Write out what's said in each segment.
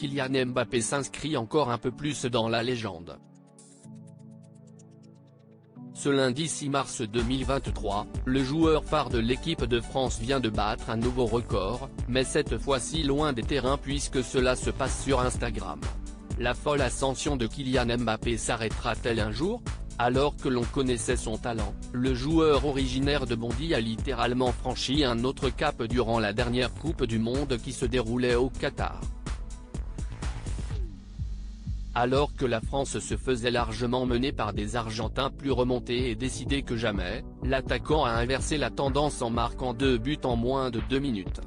Kylian Mbappé s'inscrit encore un peu plus dans la légende. Ce lundi 6 mars 2023, le joueur phare de l'équipe de France vient de battre un nouveau record, mais cette fois-ci loin des terrains puisque cela se passe sur Instagram. La folle ascension de Kylian Mbappé s'arrêtera-t-elle un jour ? Alors que l'on connaissait son talent, le joueur originaire de Bondy a littéralement franchi un autre cap durant la dernière Coupe du Monde qui se déroulait au Qatar. Alors que la France se faisait largement mener par des Argentins plus remontés et décidés que jamais, l'attaquant a inversé la tendance en marquant 2 buts en moins de 2 minutes.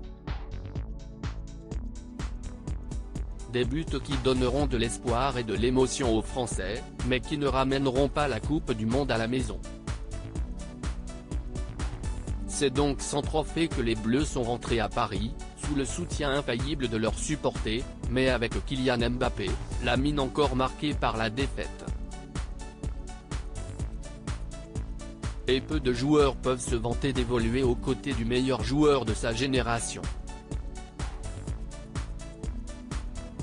Des buts qui donneront de l'espoir et de l'émotion aux Français, mais qui ne ramèneront pas la Coupe du Monde à la maison. C'est donc sans trophée que les Bleus sont rentrés à Paris, sous le soutien infaillible de leurs supporters, mais avec Kylian Mbappé, la mine encore marquée par la défaite. Et peu de joueurs peuvent se vanter d'évoluer aux côtés du meilleur joueur de sa génération.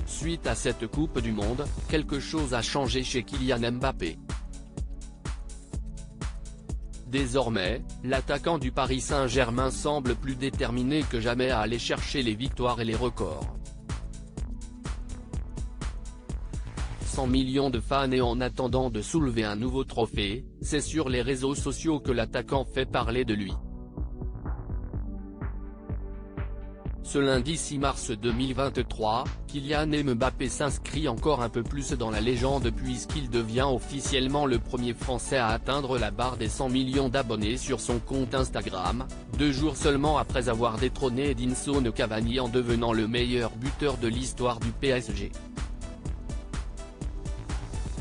Suite à cette Coupe du Monde, quelque chose a changé chez Kylian Mbappé. Désormais, l'attaquant du Paris Saint-Germain semble plus déterminé que jamais à aller chercher les victoires et les records. 100 millions de fans et en attendant de soulever un nouveau trophée, c'est sur les réseaux sociaux que l'attaquant fait parler de lui. Ce lundi 6 mars 2023, Kylian Mbappé s'inscrit encore un peu plus dans la légende puisqu'il devient officiellement le premier Français à atteindre la barre des 100 millions d'abonnés sur son compte Instagram, 2 jours seulement après avoir détrôné Edinson Cavani en devenant le meilleur buteur de l'histoire du PSG.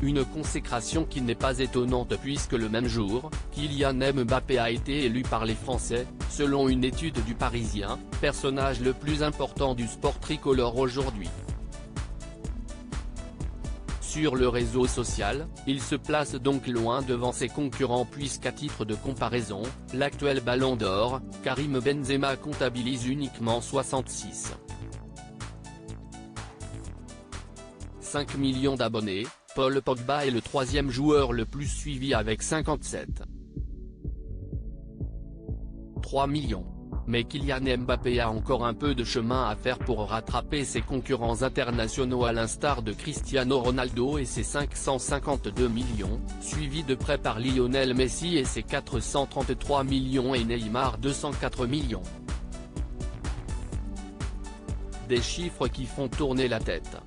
Une consécration qui n'est pas étonnante puisque le même jour, Kylian Mbappé a été élu par les Français, selon une étude du Parisien, personnage le plus important du sport tricolore aujourd'hui. Sur le réseau social, il se place donc loin devant ses concurrents puisqu'à titre de comparaison, l'actuel Ballon d'Or, Karim Benzema comptabilise uniquement 5 millions d'abonnés. Paul Pogba est le 3e joueur le plus suivi avec 3 millions. Mais Kylian Mbappé a encore un peu de chemin à faire pour rattraper ses concurrents internationaux à l'instar de Cristiano Ronaldo et ses 552 millions, suivi de près par Lionel Messi et ses 433 millions et Neymar 204 millions. Des chiffres qui font tourner la tête.